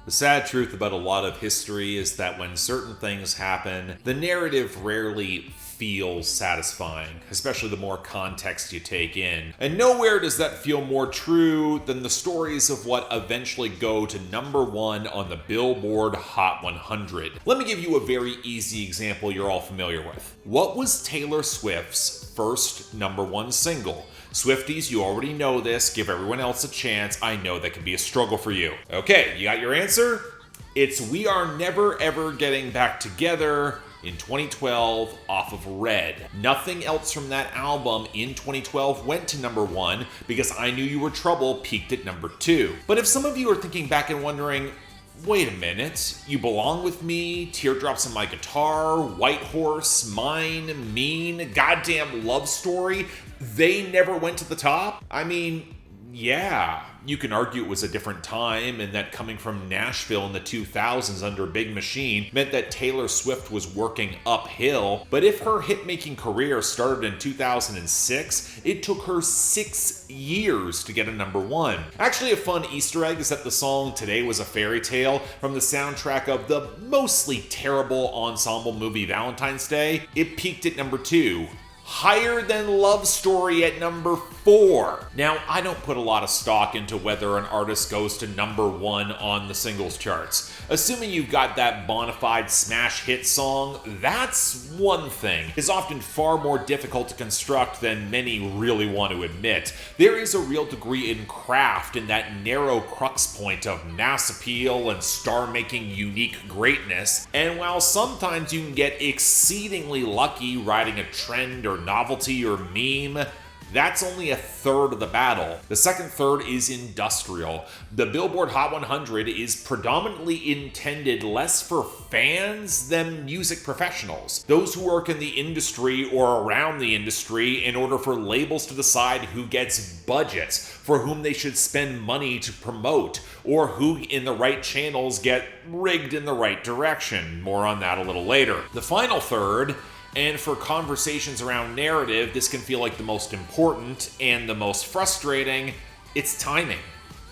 The sad truth about a lot of history is that when certain things happen, the narrative rarely feels satisfying, especially the more context you take in. And nowhere does that feel more true than the stories of what eventually go to number one on the Billboard Hot 100. Let me give you a very easy example you're all familiar with. What was Taylor Swift's first number one single? Swifties, you already know this. Give everyone else a chance. I know that can be a struggle for you. Okay, you got your answer? It's We Are Never Ever Getting Back Together in 2012 off of Red. Nothing else from that album in 2012 went to number one because I Knew You Were Trouble peaked at number two. But if some of you are thinking back and wondering, wait a minute, You Belong With Me, Teardrops on My Guitar, White Horse, Mine, Mean, Goddamn Love Story, they never went to the top? I mean, yeah, you can argue it was a different time and that coming from Nashville in the 2000s under Big Machine meant that Taylor Swift was working uphill, but if her hit-making career started in 2006, it took her 6 years to get a number one. Actually, a fun Easter egg is that the song Today Was a Fairy Tale from the soundtrack of the mostly terrible ensemble movie Valentine's Day, it peaked at number two. Higher than Love Story at number 4. Now, I don't put a lot of stock into whether an artist goes to number one on the singles charts. Assuming you've got that bona fide smash hit song, that's one thing. It's often far more difficult to construct than many really want to admit. There is a real degree in craft in that narrow crux point of mass appeal and star-making unique greatness, and while sometimes you can get exceedingly lucky riding a trend or novelty or meme, that's only a third of the battle. The second third is industrial. The Billboard Hot 100 is predominantly intended less for fans than music professionals, those who work in the industry or around the industry in order for labels to decide who gets budgets, for whom they should spend money to promote, or who in the right channels get rigged in the right direction. More on that a little later. The final third, and for conversations around narrative, this can feel like the most important and the most frustrating, it's timing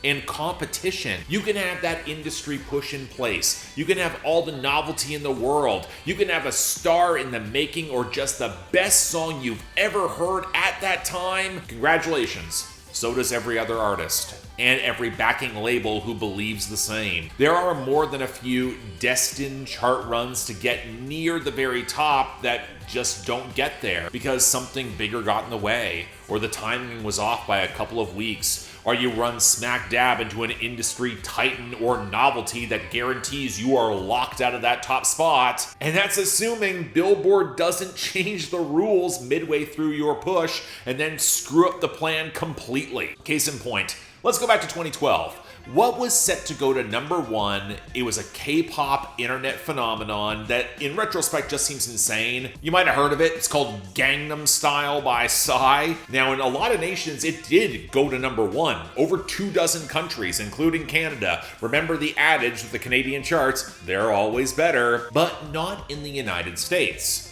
and competition. You can have that industry push in place. You can have all the novelty in the world. You can have a star in the making or just the best song you've ever heard at that time. Congratulations. So does every other artist and every backing label who believes the same. There are more than a few destined chart runs to get near the very top that just don't get there because something bigger got in the way, or the timing was off by a couple of weeks, or you run smack dab into an industry titan or novelty that guarantees you are locked out of that top spot. And that's assuming Billboard doesn't change the rules midway through your push and then screw up the plan completely. Case in point, let's go back to 2012. What was set to go to number one? It was a K-pop internet phenomenon that in retrospect just seems insane. You might have heard of it. It's called Gangnam Style by Skye. Now in a lot of nations it did go to number one. Over 24 countries, including Canada. Remember the adage with the Canadian charts, they're always better. But not in the United States.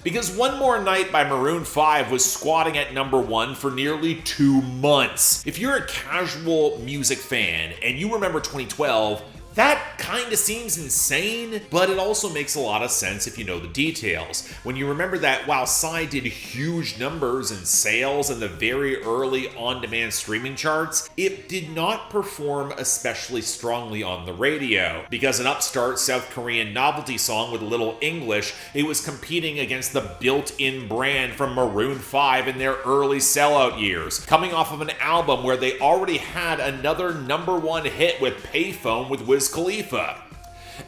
Because One More Night by Maroon 5 was squatting at number one for nearly 2 months. If you're a casual music fan and you remember 2012, that kinda seems insane, but it also makes a lot of sense if you know the details. When you remember that while Psy did huge numbers in sales in the very early on-demand streaming charts, it did not perform especially strongly on the radio. Because an upstart South Korean novelty song with little English, it was competing against the built-in brand from Maroon 5 in their early sellout years, coming off of an album where they already had another number one hit with Payphone with Wiz Khalifa.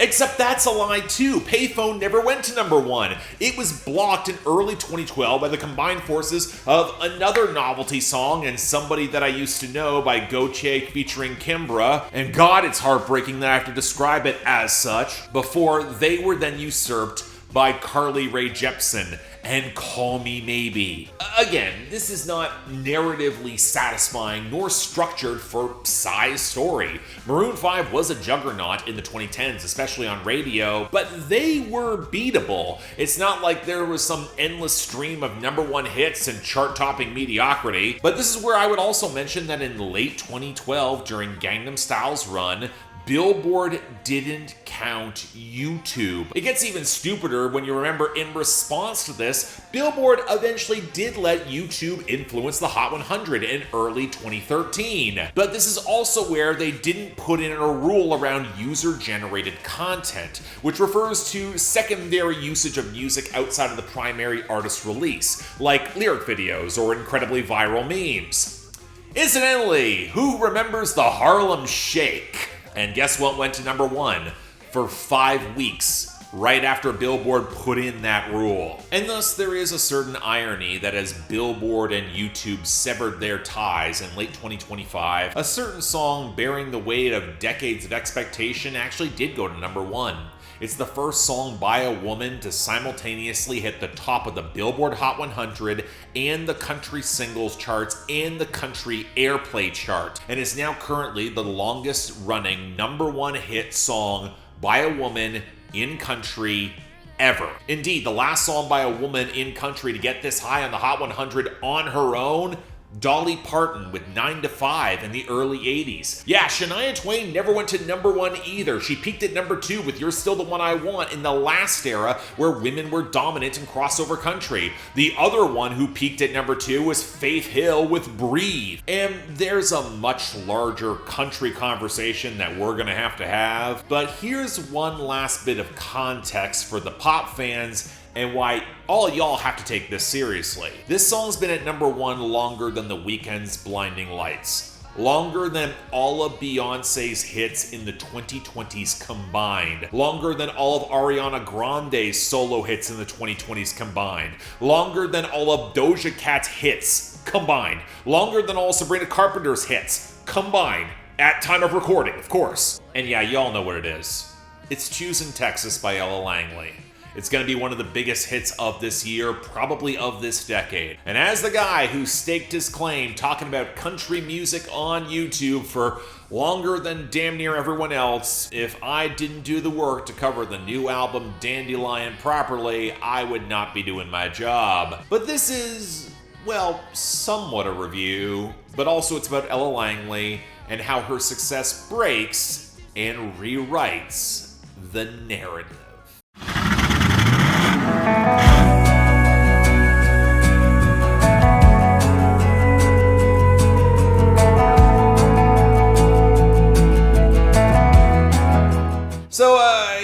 Except that's a lie too. Payphone never went to number one. It was blocked in early 2012 by the combined forces of another novelty song and Somebody That I Used to Know by Goche featuring Kimbra. And God, it's heartbreaking that I have to describe it as such, before they were then usurped by Carly Rae Jepsen and Call Me Maybe. Again, this is not narratively satisfying nor structured for Psy's story. Maroon 5 was a juggernaut in the 2010s, especially on radio, but they were beatable. It's not like there was some endless stream of number one hits and chart-topping mediocrity. But this is where I would also mention that in late 2012, during Gangnam Style's run, Billboard didn't count YouTube. It gets even stupider when you remember in response to this, Billboard eventually did let YouTube influence the Hot 100 in early 2013. But this is also where they didn't put in a rule around user-generated content, which refers to secondary usage of music outside of the primary artist release, like lyric videos or incredibly viral memes. Incidentally, who remembers the Harlem Shake? And guess what went to number 1 for 5 weeks, right after Billboard put in that rule. And thus there is a certain irony that as Billboard and YouTube severed their ties in late 2025, a certain song bearing the weight of decades of expectation actually did go to number 1. It's the first song by a woman to simultaneously hit the top of the Billboard Hot 100 and the country singles charts and the country airplay chart, and is now currently the longest running number 1 hit song by a woman in country ever. Indeed, the last song by a woman in country to get this high on the Hot 100 on her own, Dolly Parton with 9 to 5 in the early 80s. Yeah, Shania Twain never went to number 1 either. She peaked at number 2 with You're Still the One I Want in the last era where women were dominant in crossover country. The other one who peaked at number 2 was Faith Hill with Breathe. And there's a much larger country conversation that we're gonna have to have. But here's one last bit of context for the pop fans and why all y'all have to take this seriously. This song's been at number 1 longer than The Weeknd's Blinding Lights. Longer than all of Beyonce's hits in the 2020s combined. Longer than all of Ariana Grande's solo hits in the 2020s combined. Longer than all of Doja Cat's hits combined. Longer than all Sabrina Carpenter's hits combined. At time of recording, of course. And yeah, y'all know what it is. It's Choosin Texas by Ella Langley. It's going to be one of the biggest hits of this year, probably of this decade. And as the guy who staked his claim talking about country music on YouTube for longer than damn near everyone else, if I didn't do the work to cover the new album Dandelion properly, I would not be doing my job. But this is, well, somewhat a review, but also it's about Ella Langley and how her success breaks and rewrites the narrative. So,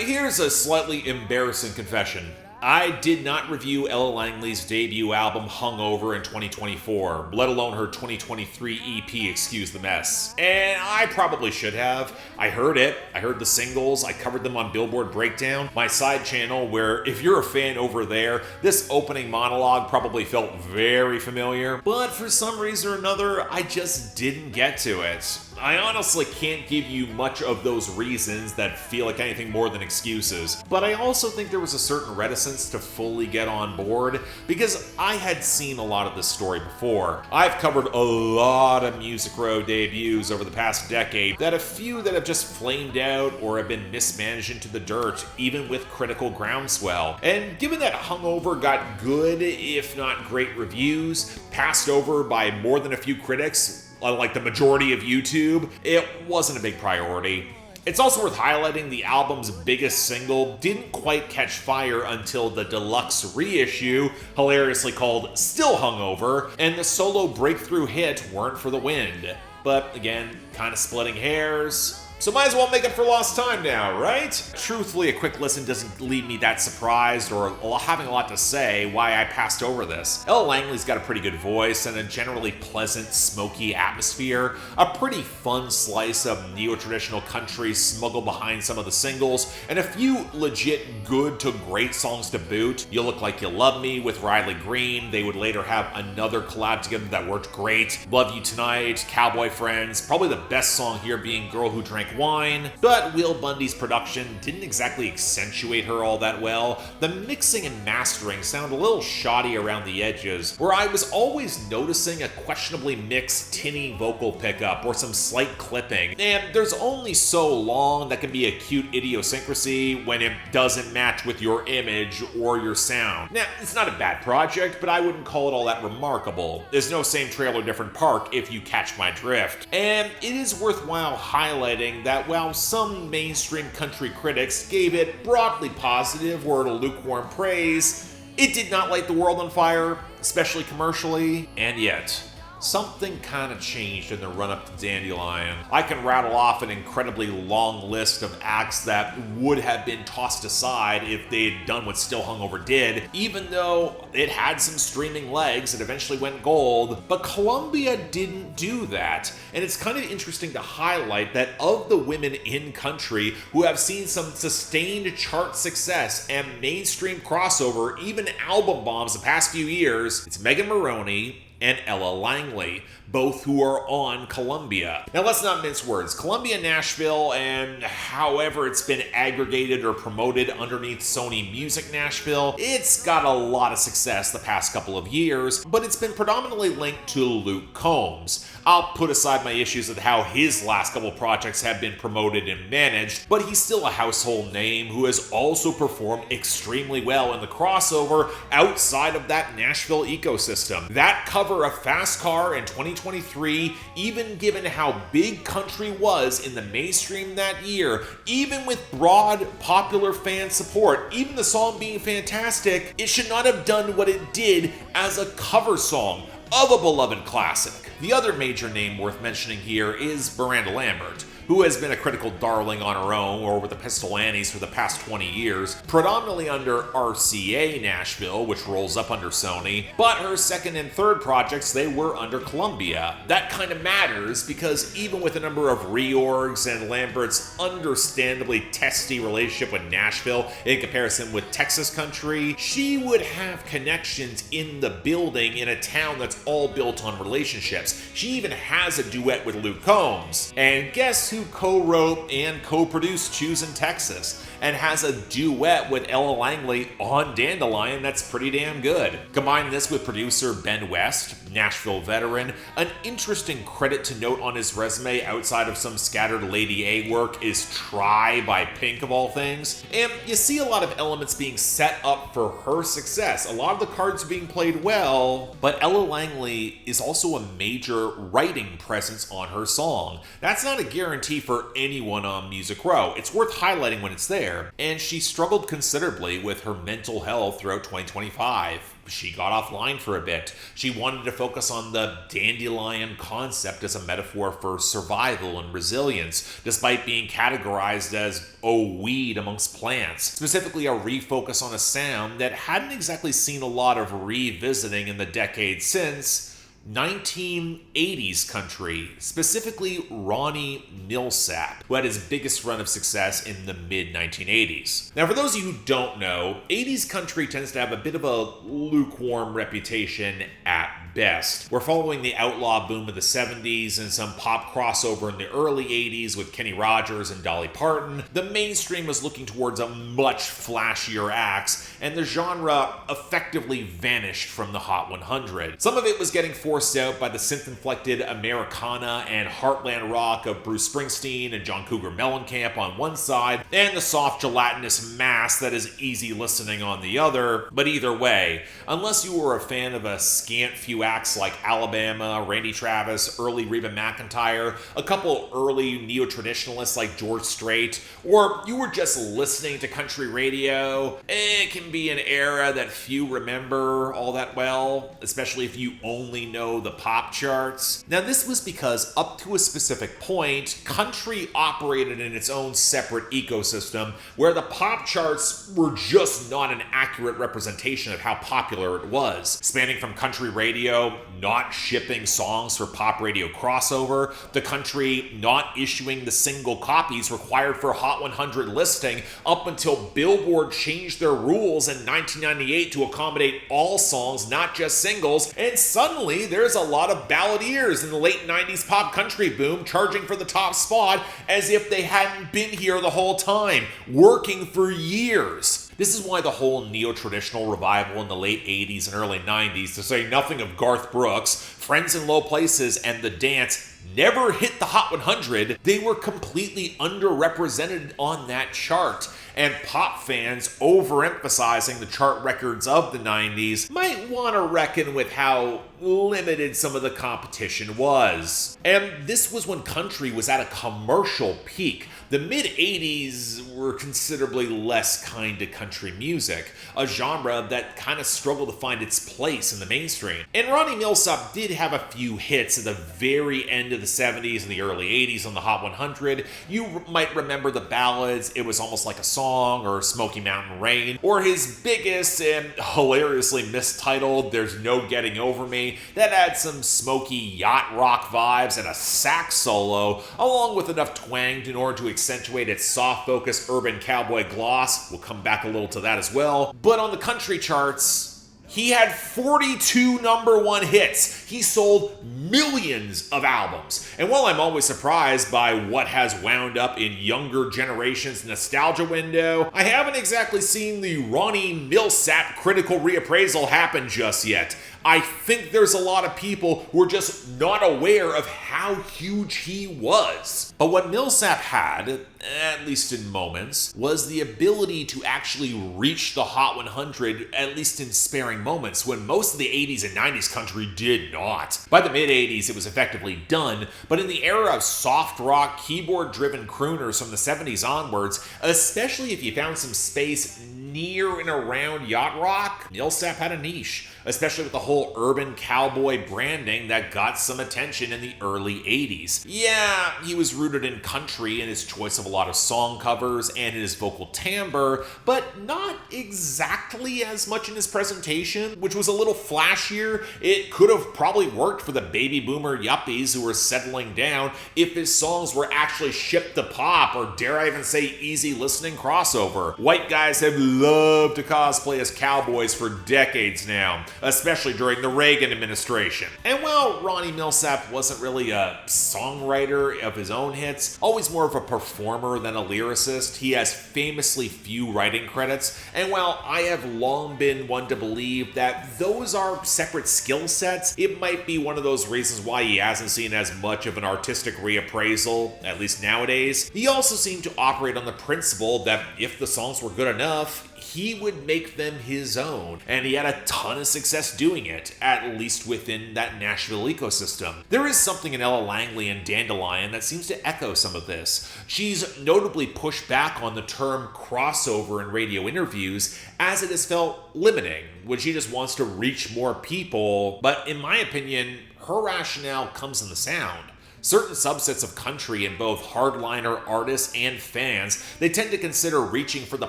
here's a slightly embarrassing confession. I did not review Ella Langley's debut album Hungover in 2024, let alone her 2023 EP Excuse the Mess. And I probably should have. I heard it, I heard the singles, I covered them on Billboard Breakdown, my side channel where if you're a fan over there, this opening monologue probably felt very familiar. But for some reason or another, I just didn't get to it. I honestly can't give you much of those reasons that feel like anything more than excuses, but I also think there was a certain reticence to fully get on board because I had seen a lot of this story before. I've covered a lot of Music Row debuts over the past decade, that a few that have just flamed out or have been mismanaged into the dirt, even with critical groundswell. And given that Hungover got good, if not great reviews, passed over by more than a few critics, like the majority of YouTube, it wasn't a big priority. It's also worth highlighting the album's biggest single didn't quite catch fire until the deluxe reissue, hilariously called Still Hungover, and the solo breakthrough hit Weren't for the Wind. But again, kind of splitting hairs. So might as well make up for lost time now, right? Truthfully, a quick listen doesn't leave me that surprised or having a lot to say why I passed over this. Ella Langley's got a pretty good voice and a generally pleasant, smoky atmosphere, a pretty fun slice of neo-traditional country smuggled behind some of the singles, and a few legit good to great songs to boot. You Look Like You Love Me with Riley Green. They would later have another collab together that worked great. Love You Tonight, Cowboy Friends, probably the best song here being Girl Who Drank Wine, but Will Bundy's production didn't exactly accentuate her all that well. The mixing and mastering sound a little shoddy around the edges, where I was always noticing a questionably mixed tinny vocal pickup or some slight clipping, and there's only so long that can be a cute idiosyncrasy when it doesn't match with your image or your sound. Now, it's not a bad project, but I wouldn't call it all that remarkable. There's no same trailer, different park if you catch my drift. And it is worthwhile highlighting noting that while some mainstream country critics gave it broadly positive or lukewarm praise, it did not light the world on fire, especially commercially, and yet something kind of changed in the run-up to Dandelion. I can rattle off an incredibly long list of acts that would have been tossed aside if they had done what Still Hungover did, even though it had some streaming legs and eventually went gold. But Columbia didn't do that, and it's kind of interesting to highlight that of the women in country who have seen some sustained chart success and mainstream crossover, even album bombs the past few years, it's Moroney and Ella Langley, both who are on Columbia. Now let's not mince words. Columbia, Nashville, and however it's been aggregated or promoted underneath Sony Music Nashville, it's got a lot of success the past couple of years, but it's been predominantly linked to Luke Combs. I'll put aside my issues with how his last couple projects have been promoted and managed, but he's still a household name who has also performed extremely well in the crossover outside of that Nashville ecosystem. That cover of Fast Car in 2023, even given how big country was in the mainstream that year, even with broad popular fan support, even the song being fantastic, it should not have done what it did as a cover song of a beloved classic. The other major name worth mentioning here is Miranda Lambert, who has been a critical darling on her own or with the Pistol Annies for the past 20 years, predominantly under RCA Nashville, which rolls up under Sony, but her second and third projects, they were under Columbia. That kind of matters because even with a number of reorgs and Lambert's understandably testy relationship with Nashville in comparison with Texas country, she would have connections in the building in a town that's all built on relationships. She even has a duet with Luke Combs. And guess who co-wrote and co-produced Choosin Texas, and has a duet with Ella Langley on Dandelion that's pretty damn good. Combine this with producer Ben West, Nashville veteran. An interesting credit to note on his resume outside of some scattered Lady A work is Try by Pink of all things. And you see a lot of elements being set up for her success. A lot of the cards are being played well, but Ella Langley is also a major writing presence on her song. That's not a guarantee for anyone on Music Row. It's worth highlighting when it's there. And she struggled considerably with her mental health throughout 2025. She got offline for a bit. She wanted to focus on the dandelion concept as a metaphor for survival and resilience, despite being categorized as a weed amongst plants. Specifically, a refocus on a sound that hadn't exactly seen a lot of revisiting in the decades since 1980s country, specifically Ronnie Milsap, who had his biggest run of success in the mid-1980s. Now, for those of you who don't know, 80s country tends to have a bit of a lukewarm reputation at best. We're following the outlaw boom of the 70s and some pop crossover in the early 80s with Kenny Rogers and Dolly Parton. The mainstream was looking towards a much flashier acts, and the genre effectively vanished from the Hot 100. Some of it was getting forced out by the synth-inflected Americana and heartland rock of Bruce Springsteen and John Cougar Mellencamp on one side, and the soft gelatinous mass that is easy listening on the other. But either way, unless you were a fan of a scant few acts like Alabama, Randy Travis, early Reba McEntire, a couple early neo-traditionalists like George Strait, or you were just listening to country radio, it can be an era that few remember all that well, especially if you only know the pop charts. Now, this was because up to a specific point, country operated in its own separate ecosystem where the pop charts were just not an accurate representation of how popular it was, spanning from country radio not shipping songs for pop radio crossover, the country not issuing the single copies required for Hot 100 listing up until Billboard changed their rules in 1998 to accommodate all songs, not just singles, and suddenly there's a lot of balladeers in the late 90s pop country boom charging for the top spot as if they hadn't been here the whole time, working for years. This is why the whole neo-traditional revival in the late 80s and early 90s, to say nothing of Garth Brooks, Friends in Low Places, and The Dance never hit the Hot 100, they were completely underrepresented on that chart. And pop fans overemphasizing the chart records of the 90s might want to reckon with how limited some of the competition was. And this was when country was at a commercial peak. The mid-80s were considerably less kind to country music, a genre that kind of struggled to find its place in the mainstream. And Ronnie Milsap did have a few hits at the very end of the 70s and the early 80s on the Hot 100. You might remember the ballads, It Was Almost Like a Song, or Smoky Mountain Rain, or his biggest and hilariously mistitled There's No Getting Over Me, that had some smoky yacht rock vibes and a sax solo, along with enough twang in order to accentuate its soft-focused urban cowboy gloss. We'll come back a little to that as well. But on the country charts, he had 42 #1 hits. He sold millions of albums. And while I'm always surprised by what has wound up in younger generations' nostalgia window, I haven't exactly seen the Ronnie Milsap critical reappraisal happen just yet. I think there's a lot of people who are just not aware of how huge he was. But what Milsap had, at least in moments, was the ability to actually reach the Hot 100, at least in sparing moments, when most of the 80s and 90s country did not. By the mid-80s, it was effectively done, but in the era of soft rock, keyboard-driven crooners from the 70s onwards, especially if you found some space near and around yacht rock, Milsap had a niche, especially with the whole urban cowboy branding that got some attention in the early 80s. Yeah, he was rooted in country in his choice of a lot of song covers and in his vocal timbre, but not exactly as much in his presentation, which was a little flashier. It could have probably worked for the baby boomer yuppies who were settling down if his songs were actually shipped to pop, or dare I even say easy listening crossover. White guys have loved to cosplay as cowboys for decades now, especially during the Reagan administration. And while Ronnie Milsap wasn't really a songwriter of his own hits, always more of a performer than a lyricist, he has famously few writing credits. And while I have long been one to believe that those are separate skill sets, it might be one of those reasons why he hasn't seen as much of an artistic reappraisal, at least nowadays. He also seemed to operate on the principle that if the songs were good enough, he would make them his own, and he had a ton of success doing it, at least within that Nashville ecosystem. There is something in Ella Langley and Dandelion that seems to echo some of this. She's notably pushed back on the term crossover in radio interviews, as it has felt limiting, when she just wants to reach more people, but in my opinion, her rationale comes in the sound. Certain subsets of country in both hardliner artists and fans, they tend to consider reaching for the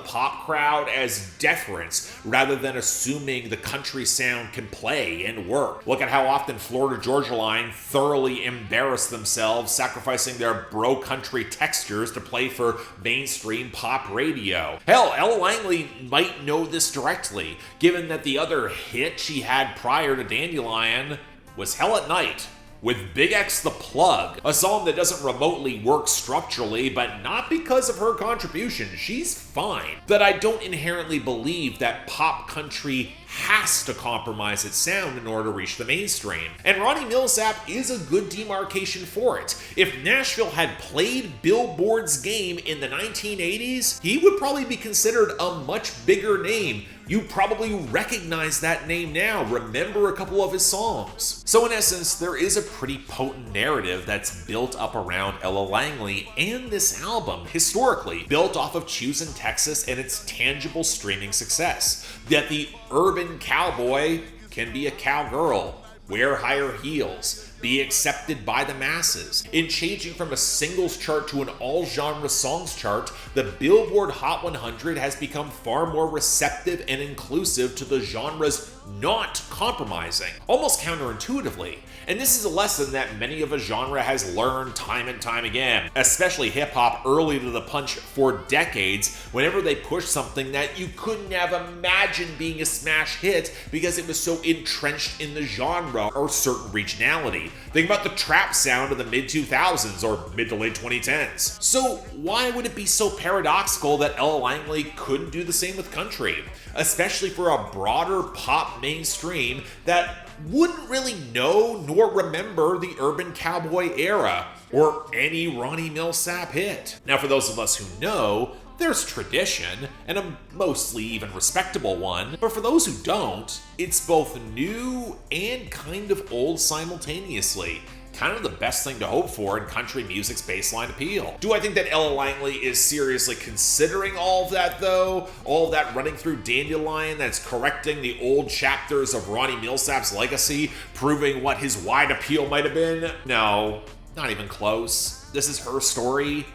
pop crowd as deference rather than assuming the country sound can play and work. Look at how often Florida Georgia Line thoroughly embarrassed themselves, sacrificing their bro-country textures to play for mainstream pop radio. Hell, Ella Langley might know this directly, given that the other hit she had prior to Dandelion was Hell at Night, with Big X the Plug, a song that doesn't remotely work structurally, but not because of her contribution. She's fine. But I don't inherently believe that pop country has to compromise its sound in order to reach the mainstream. And Ronnie Milsap is a good demarcation for it. If Nashville had played Billboard's game in the 1980s, he would probably be considered a much bigger name. You probably recognize that name now, remember a couple of his songs. So in essence, there is a pretty potent narrative that's built up around Ella Langley and this album, historically, built off of Choosin Texas and its tangible streaming success. That the urban cowboy can be a cowgirl, wear higher heels, be accepted by the masses. In changing from a singles chart to an all-genre songs chart, the Billboard Hot 100 has become far more receptive and inclusive to the genre's not compromising, almost counterintuitively. And this is a lesson that many of a genre has learned time and time again, especially hip-hop early to the punch for decades, whenever they pushed something that you couldn't have imagined being a smash hit because it was so entrenched in the genre or certain regionality. Think about the trap sound of the mid-2000s or mid to late 2010s. So why would it be so paradoxical that Ella Langley couldn't do the same with country? Especially for a broader pop pop mainstream that wouldn't really know nor remember the urban cowboy era or any Ronnie Milsap hit. Now, for those of us who know, there's tradition, and a mostly even respectable one, but for those who don't, it's both new and kind of old simultaneously. Kind of the best thing to hope for in country music's baseline appeal. Do I think that Ella Langley is seriously considering all of that, though? All of that running through Dandelion that's correcting the old chapters of Ronnie Milsap's legacy, proving what his wide appeal might have been? No, not even close. This is her story.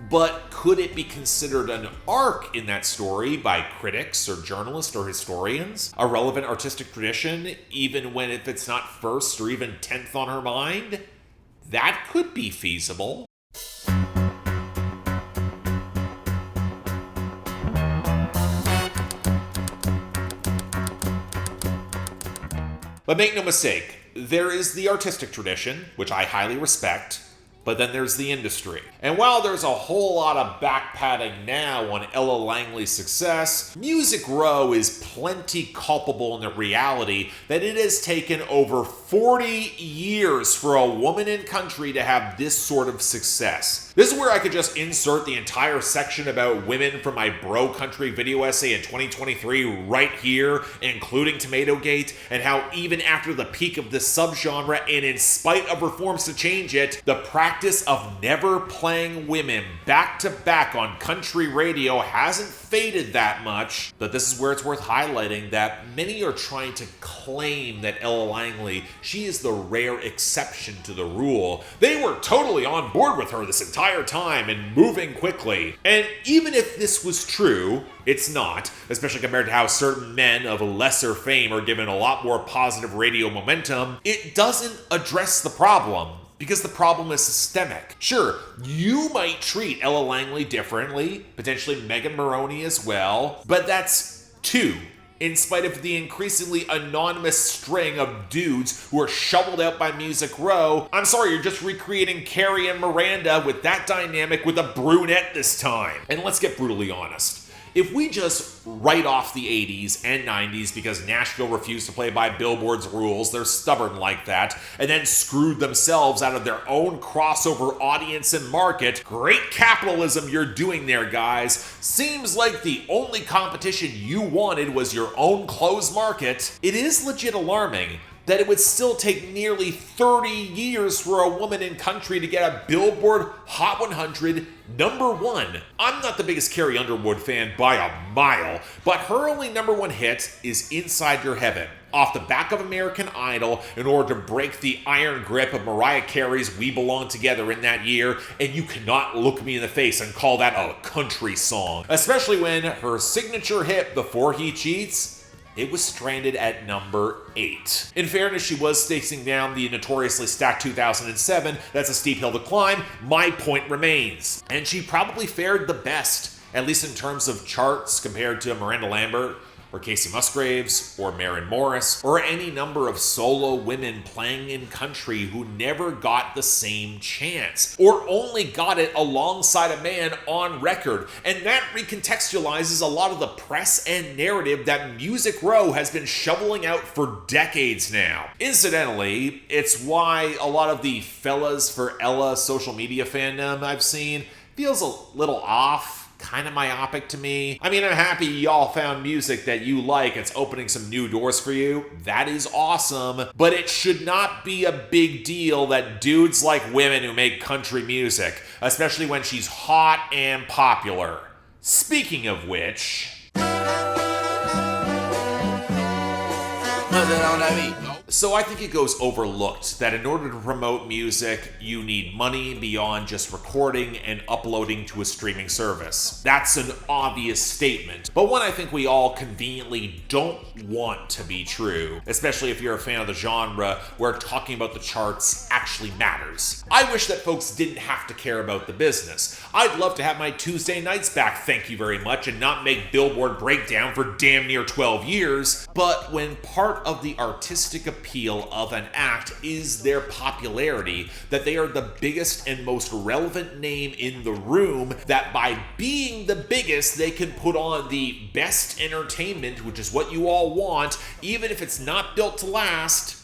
But could it be considered an arc in that story by critics or journalists or historians? A relevant artistic tradition, even when if it's not first or even 10th on her mind? That could be feasible. But make no mistake, there is the artistic tradition, which I highly respect, but then there's the industry. And while there's a whole lot of backpatting now on Ella Langley's success, Music Row is plenty culpable in the reality that it has taken over 40 years for a woman in country to have this sort of success. This is where I could just insert the entire section about women from my Bro Country video essay in 2023 right here, including Tomatogate, and how even after the peak of this subgenre, and in spite of reforms to change it, the practice of never playing women back-to-back on country radio hasn't faded that much. But this is where it's worth highlighting that many are trying to claim that Ella Langley, she is the rare exception to the rule. They were totally on board with her this entire time and moving quickly. And even if this was true, it's not, especially compared to how certain men of lesser fame are given a lot more positive radio momentum. It doesn't address the problem, because the problem is systemic. Sure, you might treat Ella Langley differently, potentially Megan Moroney as well, but that's two. In spite of the increasingly anonymous string of dudes who are shoveled out by Music Row, I'm sorry, you're just recreating Carrie and Miranda with that dynamic with a brunette this time. And let's get brutally honest. If we just write off the 80s and 90s because Nashville refused to play by Billboard's rules, they're stubborn like that, and then screwed themselves out of their own crossover audience and market, great capitalism you're doing there, guys. Seems like the only competition you wanted was your own closed market. It is legit alarming that it would still take nearly 30 years for a woman in country to get a Billboard Hot 100 #1. I'm not the biggest Carrie Underwood fan by a mile, but her only #1 hit is Inside Your Heaven, off the back of American Idol, in order to break the iron grip of Mariah Carey's We Belong Together in that year, and you cannot look me in the face and call that a country song. Especially when her signature hit, Before He Cheats, it was stranded at #8. In fairness, she was facing down the notoriously stacked 2007. That's a steep hill to climb. My point remains. And she probably fared the best, at least in terms of charts, compared to Miranda Lambert, or Casey Musgraves, or Maren Morris, or any number of solo women playing in country who never got the same chance, or only got it alongside a man on record. And that recontextualizes a lot of the press and narrative that Music Row has been shoveling out for decades now. Incidentally, it's why a lot of the Fellas for Ella social media fandom I've seen feels a little off. Kind of myopic to me. I mean, I'm happy y'all found music that you like. It's opening some new doors for you. That is awesome. But it should not be a big deal that dudes like women who make country music, especially when she's hot and popular. Speaking of which... So I think it goes overlooked that in order to promote music, you need money beyond just recording and uploading to a streaming service. That's an obvious statement, but one I think we all conveniently don't want to be true, especially if you're a fan of the genre where talking about the charts actually matters. I wish that folks didn't have to care about the business. I'd love to have my Tuesday nights back, thank you very much, and not make Billboard Breakdown for damn near 12 years, but when part of the artistic appeal of an act is their popularity, that they are the biggest and most relevant name in the room, that by being the biggest, they can put on the best entertainment, which is what you all want, even if it's not built to last.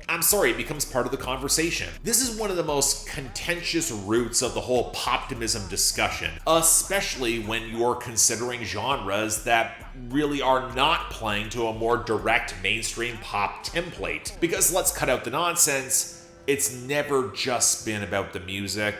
I'm sorry, it becomes part of the conversation. This is one of the most contentious roots of the whole poptimism discussion, especially when you're considering genres that really are not playing to a more direct mainstream pop template. Because let's cut out the nonsense, it's never just been about the music,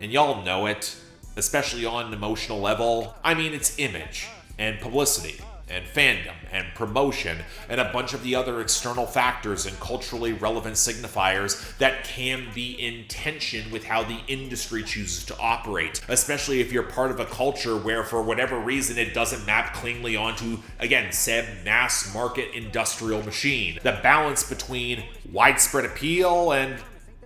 and y'all know it, especially on an emotional level. I mean, it's image and publicity and fandom and promotion and a bunch of the other external factors and culturally relevant signifiers that can be in tension with how the industry chooses to operate, especially if you're part of a culture where for whatever reason it doesn't map cleanly onto, again, said mass market industrial machine. The balance between widespread appeal and,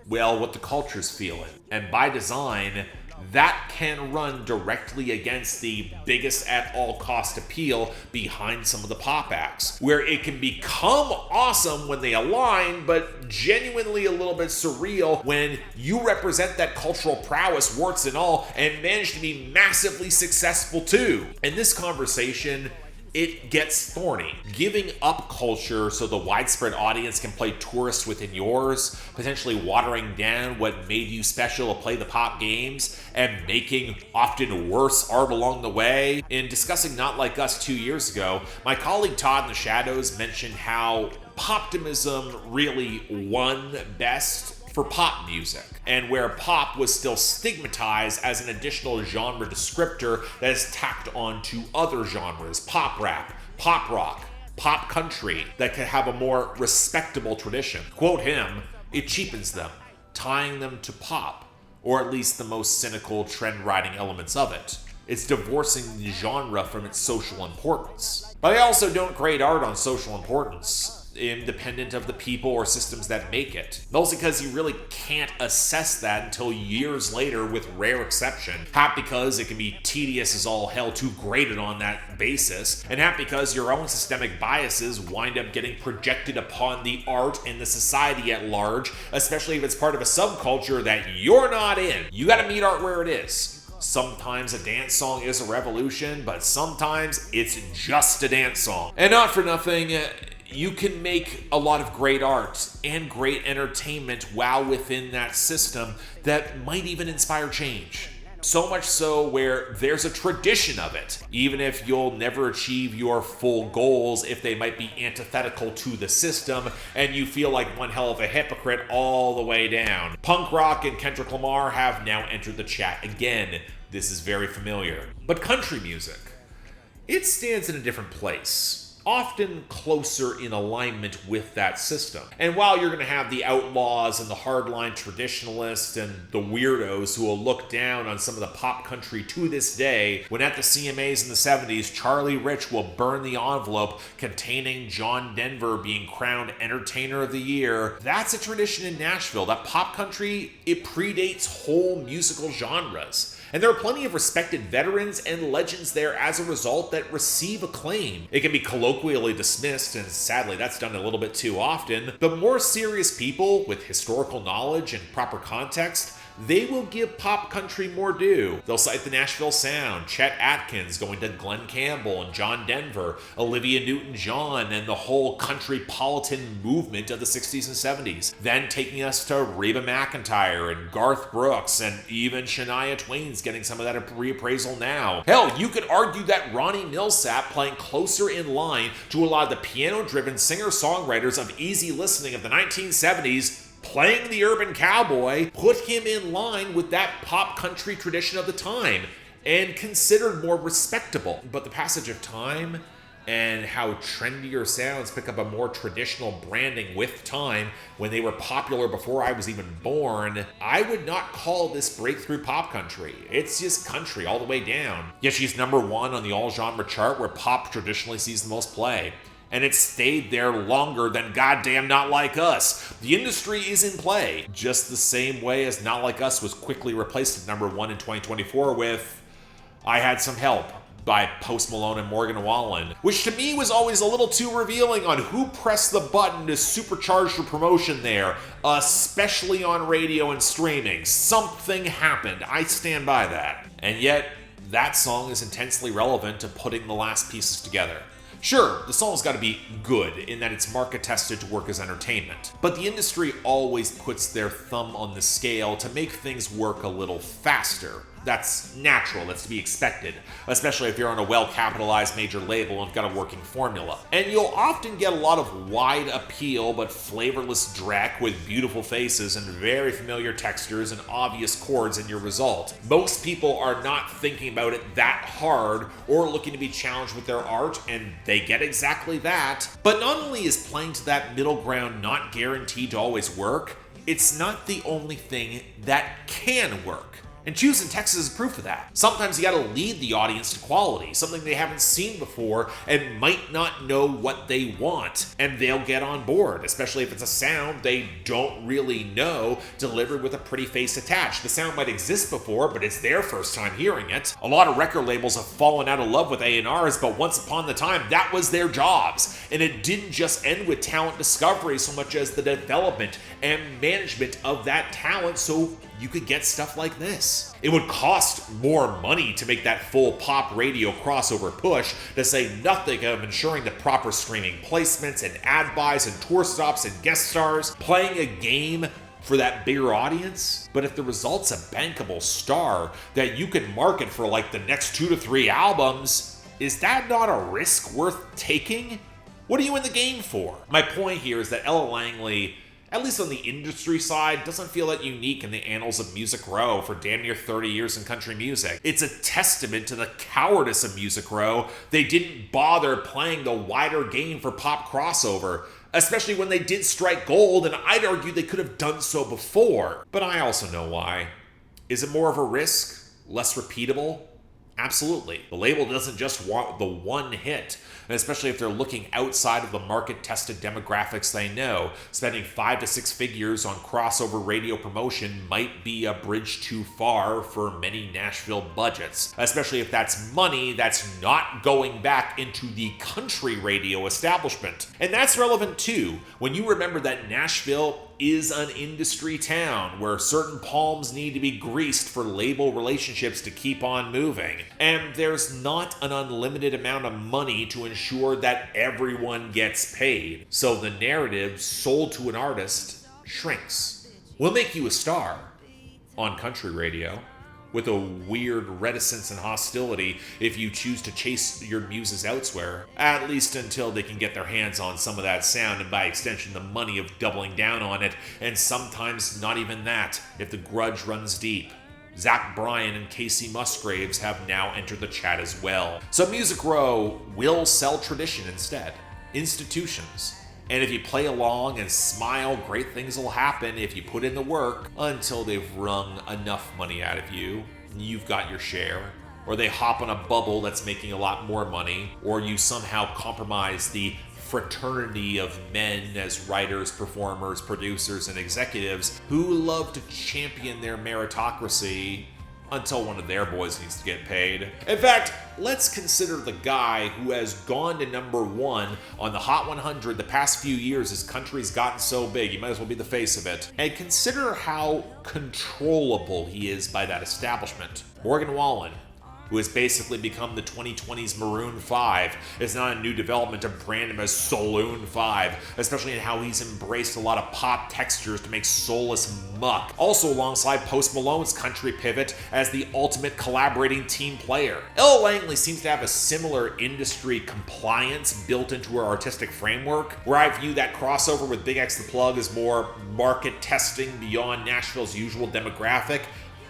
well, what the culture's feeling. And by design, that can run directly against the biggest at all cost appeal behind some of the pop acts, where it can become awesome when they align, but genuinely a little bit surreal when you represent that cultural prowess, warts and all, and manage to be massively successful too. In this conversation, it gets thorny. Giving up culture so the widespread audience can play tourist within yours, potentially watering down what made you special to play the pop games, and making often worse art along the way. In discussing Not Like Us 2 years ago, my colleague Todd in the Shadows mentioned how poptimism really won best for pop music, and where pop was still stigmatized as an additional genre descriptor that is tacked on to other genres, pop rap, pop rock, pop country, that could have a more respectable tradition. Quote him, it cheapens them, tying them to pop, or at least the most cynical trend-riding elements of it. It's divorcing the genre from its social importance. But I also don't grade art on social importance, independent of the people or systems that make it. Mostly because you really can't assess that until years later with rare exception. Half because it can be tedious as all hell to grade it on that basis, and half because your own systemic biases wind up getting projected upon the art and the society at large, especially if it's part of a subculture that you're not in. You gotta meet art where it is. Sometimes a dance song is a revolution, but sometimes it's just a dance song. And not for nothing, you can make a lot of great art and great entertainment while within that system that might even inspire change. So much so where there's a tradition of it, even if you'll never achieve your full goals, if they might be antithetical to the system, and you feel like one hell of a hypocrite all the way down. Punk rock and Kendrick Lamar have now entered the chat again. This is very familiar. But country music, it stands in a different place, often closer in alignment with that system. And while you're going to have the outlaws and the hardline traditionalists and the weirdos who will look down on some of the pop country to this day, when at the CMAs in the 70s, Charlie Rich will burn the envelope containing John Denver being crowned Entertainer of the Year, that's a tradition in Nashville. That pop country, it predates whole musical genres. And there are plenty of respected veterans and legends there as a result that receive acclaim. It can be colloquially dismissed, and sadly that's done a little bit too often, but more serious people with historical knowledge and proper context, they will give pop country more due. They'll cite the Nashville Sound, Chet Atkins going to Glenn Campbell and John Denver, Olivia Newton-John, and the whole countrypolitan movement of the 60s and 70s. Then taking us to Reba McEntire and Garth Brooks, and even Shania Twain's getting some of that reappraisal now. Hell, you could argue that Ronnie Milsap playing closer in line to a lot of the piano-driven singer-songwriters of easy listening of the 1970s playing the urban cowboy, put him in line with that pop country tradition of the time and considered more respectable. But the passage of time and how trendier sounds pick up a more traditional branding with time when they were popular before I was even born, I would not call this breakthrough pop country. It's just country all the way down. Yet she's number one on the all-genre chart where pop traditionally sees the most play. And it stayed there longer than goddamn Not Like Us. The industry is in play, just the same way as Not Like Us was quickly replaced at number one in 2024 with I Had Some Help by Post Malone and Morgan Wallen, which to me was always a little too revealing on who pressed the button to supercharge your promotion there, especially on radio and streaming. Something happened. I stand by that. And yet, that song is intensely relevant to putting the last pieces together. Sure, the song's got to be good in that it's market tested to work as entertainment, but the industry always puts their thumb on the scale to make things work a little faster. That's natural, that's to be expected, especially if you're on a well-capitalized major label and got a working formula. And you'll often get a lot of wide appeal but flavorless dreck with beautiful faces and very familiar textures and obvious chords in your result. Most people are not thinking about it that hard or looking to be challenged with their art, and they get exactly that. But not only is playing to that middle ground not guaranteed to always work, it's not the only thing that can work. And Choosin Texas is proof of that. Sometimes you gotta lead the audience to quality, something they haven't seen before and might not know what they want, and they'll get on board, especially if it's a sound they don't really know, delivered with a pretty face attached. The sound might exist before, but it's their first time hearing it. A lot of record labels have fallen out of love with A&Rs, but once upon the time, that was their jobs. And it didn't just end with talent discovery so much as the development and management of that talent, so you could get stuff like this. It would cost more money to make that full pop radio crossover push, to say nothing of ensuring the proper streaming placements and ad buys and tour stops and guest stars, playing a game for that bigger audience. But if the result's a bankable star that you can market for like the next 2 to 3 albums, is that not a risk worth taking? What are you in the game for? My point here is that Ella Langley, at least on the industry side, doesn't feel that unique in the annals of Music Row for damn near 30 years in country music. It's a testament to the cowardice of Music Row. They didn't bother playing the wider game for pop crossover, especially when they did strike gold, and I'd argue they could have done so before. But I also know why. Is it more of a risk? Less repeatable? Absolutely. The label doesn't just want the one hit, and especially if they're looking outside of the market-tested demographics they know. Spending 5 to 6 figures on crossover radio promotion might be a bridge too far for many Nashville budgets, especially if that's money that's not going back into the country radio establishment. And that's relevant too, when you remember that Nashville is an industry town where certain palms need to be greased for label relationships to keep on moving. And there's not an unlimited amount of money to ensure that everyone gets paid. So the narrative sold to an artist shrinks. We'll make you a star on country radio, with a weird reticence and hostility if you choose to chase your muses elsewhere, at least until they can get their hands on some of that sound and by extension the money of doubling down on it, and sometimes not even that if the grudge runs deep. Zach Bryan and Casey Musgraves have now entered the chat as well. So Music Row will sell tradition instead. Institutions. And if you play along and smile, great things will happen if you put in the work until they've wrung enough money out of you. You've got your share. Or they hop on a bubble that's making a lot more money. Or you somehow compromise the fraternity of men as writers, performers, producers, and executives who love to champion their meritocracy until one of their boys needs to get paid. In fact, let's consider the guy who has gone to number 1 on the Hot 100 the past few years as country's gotten so big, you might as well be the face of it. And consider how controllable he is by that establishment. Morgan Wallen, who has basically become the 2020's Maroon 5. It's not a new development to brand him as Saloon 5, especially in how he's embraced a lot of pop textures to make soulless muck. Also alongside Post Malone's country pivot as the ultimate collaborating team player. Ella Langley seems to have a similar industry compliance built into her artistic framework, where I view that crossover with Big X the Plug as more market testing beyond Nashville's usual demographic,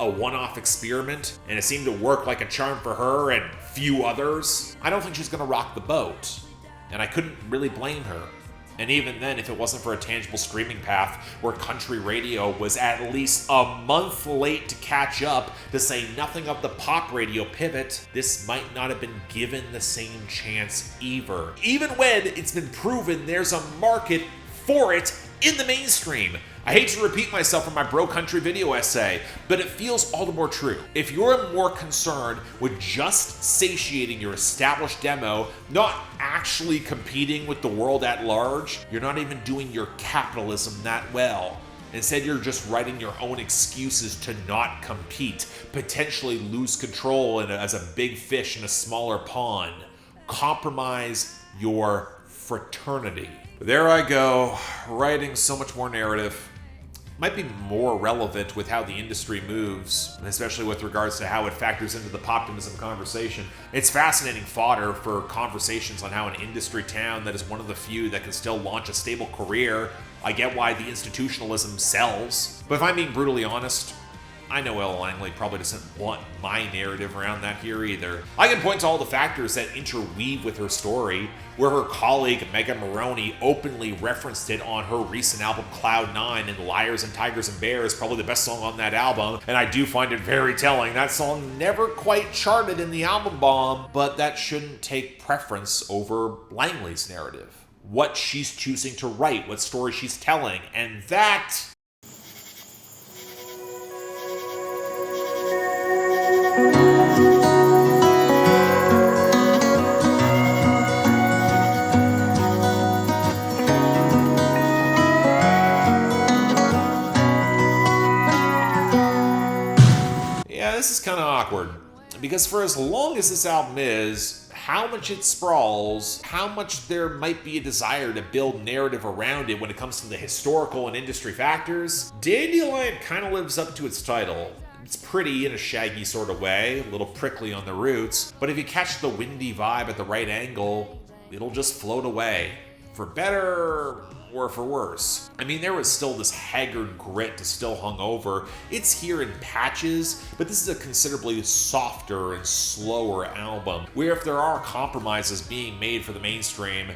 a one-off experiment, and it seemed to work like a charm for her and few others. I don't think she's gonna rock the boat, and I couldn't really blame her. And even then, if it wasn't for a tangible streaming path where country radio was at least a month late to catch up, to say nothing of the pop radio pivot, this might not have been given the same chance either. Even when it's been proven there's a market for it in the mainstream. I hate to repeat myself from my bro country video essay, but it feels all the more true. If you're more concerned with just satiating your established demo, not actually competing with the world at large, you're not even doing your capitalism that well. Instead, you're just writing your own excuses to not compete, potentially lose control as a big fish in a smaller pond. Compromise your fraternity. There I go, writing so much more narrative. Might be more relevant with how the industry moves, especially with regards to how it factors into the poptimism conversation. It's fascinating fodder for conversations on how an industry town that is one of the few that can still launch a stable career. I get why the institutionalism sells, but if I'm being brutally honest, I know Ella Langley probably doesn't want my narrative around that here either. I can point to all the factors that interweave with her story, where her colleague Megan Moroney openly referenced it on her recent album Cloud 9, and Liars and Tigers and Bears, probably the best song on that album, and I do find it very telling. That song never quite charted in the album bomb, but that shouldn't take preference over Langley's narrative. What she's choosing to write, what story she's telling, and that... This is kind of awkward, because for as long as this album is, how much it sprawls, how much there might be a desire to build narrative around it when it comes to the historical and industry factors, Dandelion kind of lives up to its title. It's pretty in a shaggy sort of way, a little prickly on the roots, but if you catch the windy vibe at the right angle, it'll just float away. For better or for worse. I mean, there was still this haggard grit to Still Hungover. It's here in patches, but this is a considerably softer and slower album, where if there are compromises being made for the mainstream,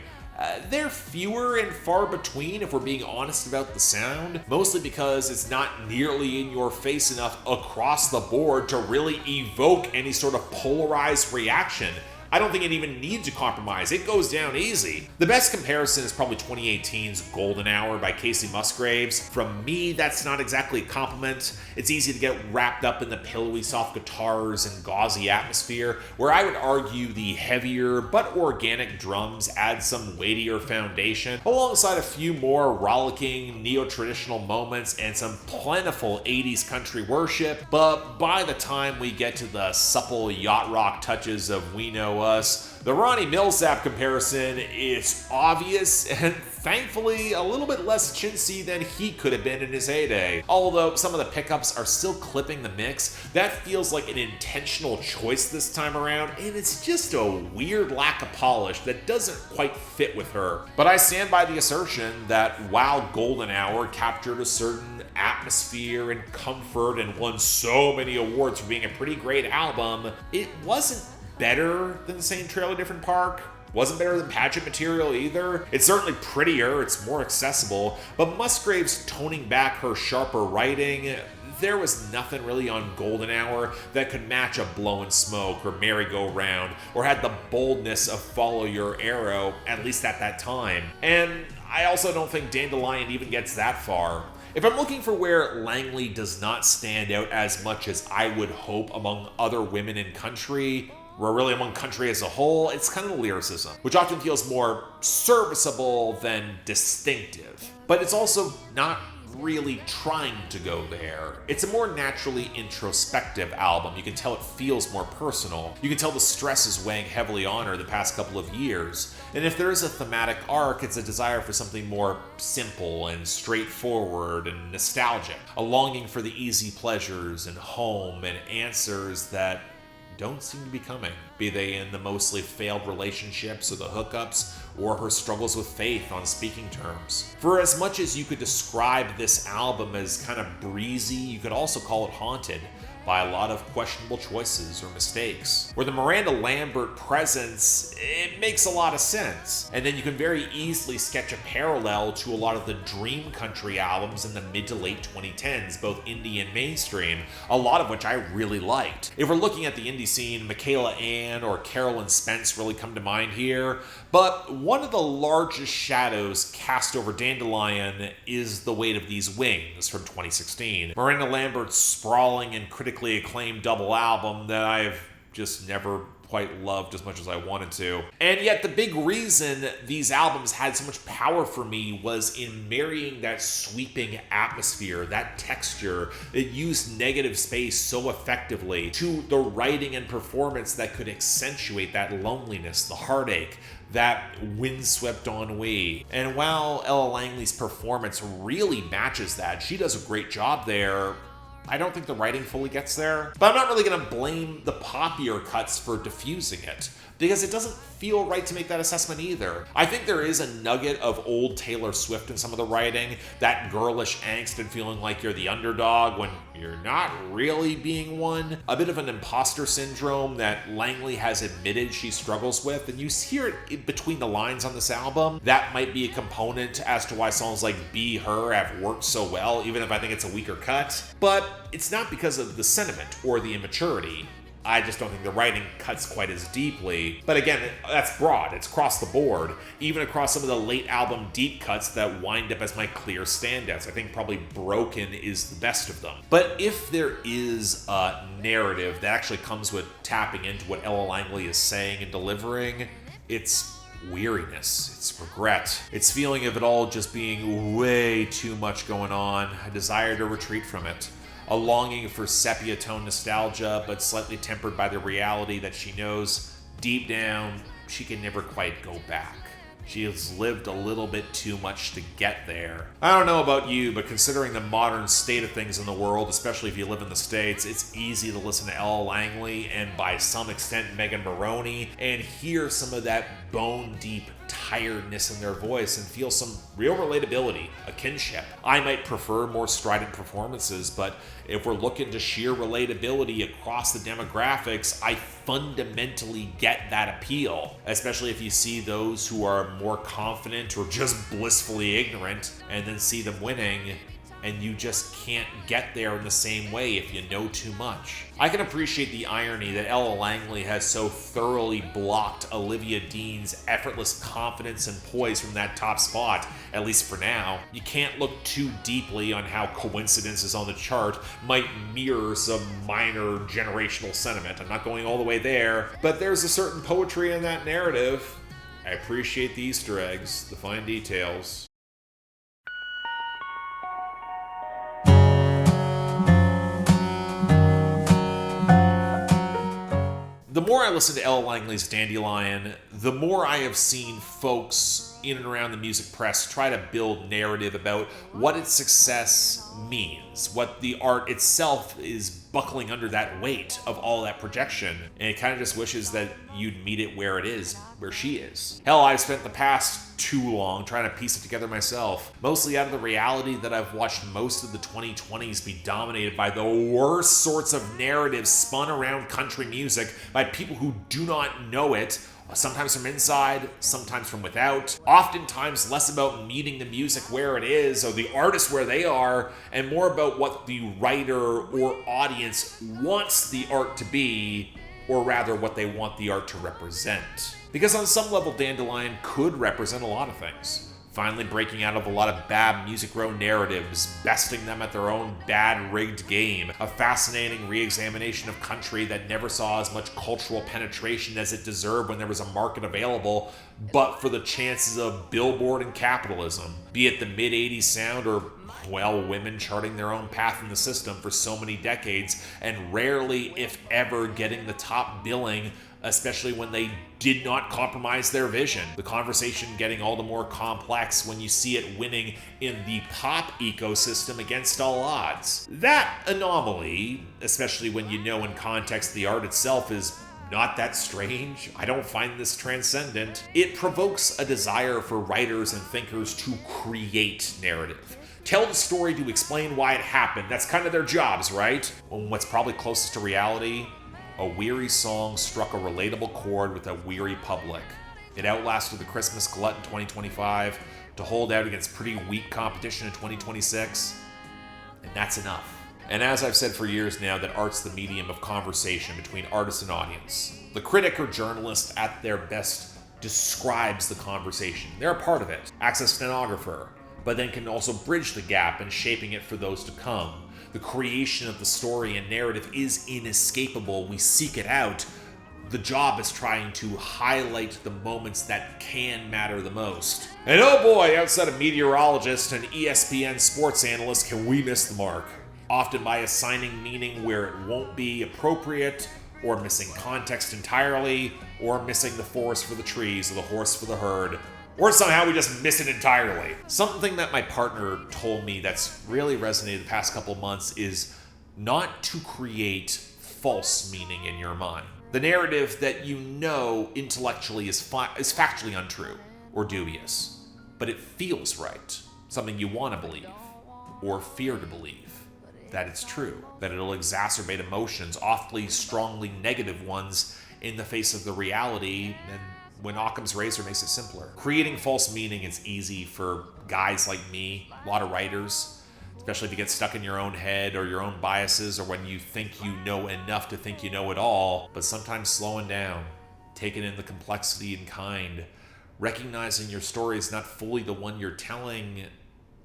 they're fewer and far between if we're being honest about the sound, mostly because it's not nearly in your face enough across the board to really evoke any sort of polarized reaction. I don't think it even needs to compromise. It goes down easy. The best comparison is probably 2018's Golden Hour by Casey Musgraves. From me, that's not exactly a compliment. It's easy to get wrapped up in the pillowy soft guitars and gauzy atmosphere, where I would argue the heavier but organic drums add some weightier foundation, alongside a few more rollicking neo-traditional moments and some plentiful 80s country worship. But by the time we get to the supple yacht rock touches of We Know Us, the Ronnie Milsap comparison is obvious and thankfully a little bit less chintzy than he could have been in his heyday. Although some of the pickups are still clipping the mix, that feels like an intentional choice this time around, and it's just a weird lack of polish that doesn't quite fit with her. But I stand by the assertion that while Golden Hour captured a certain atmosphere and comfort and won so many awards for being a pretty great album, it wasn't better than St. Trail a Different Park. Wasn't better than Pageant Material either. It's certainly prettier, it's more accessible, but Musgraves toning back her sharper writing, there was nothing really on Golden Hour that could match a Blowin' Smoke or Merry-Go-Round, or had the boldness of Follow Your Arrow, at least at that time. And I also don't think Dandelion even gets that far. If I'm looking for where Langley does not stand out as much as I would hope among other women in country, or really among country as a whole, it's kind of the lyricism, which often feels more serviceable than distinctive. But it's also not really trying to go there. It's a more naturally introspective album. You can tell it feels more personal. You can tell the stress is weighing heavily on her the past couple of years. And if there is a thematic arc, it's a desire for something more simple and straightforward and nostalgic. A longing for the easy pleasures and home and answers that don't seem to be coming, be they in the mostly failed relationships or the hookups, or her struggles with faith on speaking terms. For as much as you could describe this album as kind of breezy, you could also call it haunted by a lot of questionable choices or mistakes. Where the Miranda Lambert presence, it makes a lot of sense. And then you can very easily sketch a parallel to a lot of the dream country albums in the mid to late 2010s, both indie and mainstream, a lot of which I really liked. If we're looking at the indie scene, Michaela Ann or Carolyn Spence really come to mind here, but one of the largest shadows cast over Dandelion is The Weight of These Wings from 2016. Miranda Lambert's sprawling and critically acclaimed double album that I've just never quite loved as much as I wanted to. And yet the big reason these albums had so much power for me was in marrying that sweeping atmosphere, that texture that used negative space so effectively, to the writing and performance that could accentuate that loneliness, the heartache, that windswept ennui. And while Ella Langley's performance really matches that, she does a great job there, I don't think the writing fully gets there. But I'm not really gonna blame the poppier cuts for diffusing it, because it doesn't feel right to make that assessment either. I think there is a nugget of old Taylor Swift in some of the writing, that girlish angst and feeling like you're the underdog when you're not really being one. A bit of an imposter syndrome that Langley has admitted she struggles with, and you hear it between the lines on this album. That might be a component as to why songs like Be Her have worked so well, even if I think it's a weaker cut. But it's not because of the sentiment or the immaturity. I just don't think the writing cuts quite as deeply. But again, that's broad. It's across the board, even across some of the late album deep cuts that wind up as my clear standouts. I think probably Broken is the best of them. But if there is a narrative that actually comes with tapping into what Ella Langley is saying and delivering, it's weariness, it's regret, it's feeling of it all just being way too much going on, a desire to retreat from it. A longing for sepia-tone nostalgia, but slightly tempered by the reality that she knows deep down she can never quite go back. She has lived a little bit too much to get there. I don't know about you, but considering the modern state of things in the world, especially if you live in the States, it's easy to listen to Ella Langley and by some extent Megan Moroney and hear some of that bone-deep tiredness in their voice and feel some real relatability, a kinship. I might prefer more strident performances, but if we're looking to sheer relatability across the demographics, I fundamentally get that appeal, especially if you see those who are more confident or just blissfully ignorant and then see them winning, and you just can't get there in the same way if you know too much. I can appreciate the irony that Ella Langley has so thoroughly blocked Olivia Dean's effortless confidence and poise from that top spot, at least for now. You can't look too deeply on how coincidences on the chart might mirror some minor generational sentiment. I'm not going all the way there, but there's a certain poetry in that narrative. I appreciate the Easter eggs, the fine details. The more I listen to Ella Langley's Dandelion, the more I have seen folks in and around the music press try to build narrative about what its success means, what the art itself is buckling under that weight of all that projection, and it kind of just wishes that you'd meet it where it is, where she is. Hell, I've spent the past too long trying to piece it together myself, mostly out of the reality that I've watched most of the 2020s be dominated by the worst sorts of narratives spun around country music by people who do not know it, sometimes from inside, sometimes from without, oftentimes less about meeting the music where it is or the artist where they are, and more about what the writer or audience wants the art to be, or rather what they want the art to represent. Because on some level, Dandelion could represent a lot of things. Finally breaking out of a lot of bad Music Row narratives, besting them at their own bad rigged game, a fascinating re-examination of country that never saw as much cultural penetration as it deserved when there was a market available, but for the chances of Billboard and capitalism, be it the mid-'80s sound or, well, women charting their own path in the system for so many decades and rarely, if ever, getting the top billing, especially when they did not compromise their vision. The conversation getting all the more complex when you see it winning in the pop ecosystem against all odds. That anomaly, especially when you know in context the art itself is not that strange, I don't find this transcendent, it provokes a desire for writers and thinkers to create narrative, tell the story to explain why it happened. That's kind of their jobs, right? And what's probably closest to reality, a weary song struck a relatable chord with a weary public. It outlasted the Christmas glut in 2025 to hold out against pretty weak competition in 2026, and that's enough. And as I've said for years now, that art's the medium of conversation between artist and audience. The critic or journalist at their best describes the conversation. They're a part of it, acts as stenographer, but then can also bridge the gap in shaping it for those to come. The creation of the story and narrative is inescapable. We seek it out. The job is trying to highlight the moments that can matter the most. And oh boy, outside of meteorologist and ESPN sports analyst, can we miss the mark. Often by assigning meaning where it won't be appropriate, or missing context entirely, or missing the forest for the trees or the horse for the herd, or somehow we just miss it entirely. Something that my partner told me that's really resonated the past couple months is not to create false meaning in your mind. The narrative that you know intellectually is factually untrue or dubious, but it feels right, something you want to believe or fear to believe. That it's true, that it'll exacerbate emotions, awfully strongly negative ones, in the face of the reality, and when Occam's razor makes it simpler. Creating false meaning is easy for guys like me, a lot of writers, especially if you get stuck in your own head or your own biases, or when you think you know enough to think you know it all. But sometimes slowing down, taking in the complexity and kind, recognizing your story is not fully the one you're telling.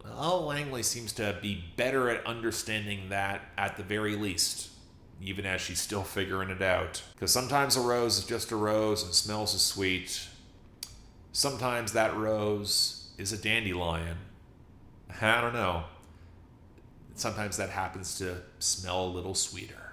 Ella Langley seems to be better at understanding that at the very least, even as she's still figuring it out. Because sometimes a rose is just a rose and smells as sweet. Sometimes that rose is a dandelion. I don't know. Sometimes that happens to smell a little sweeter.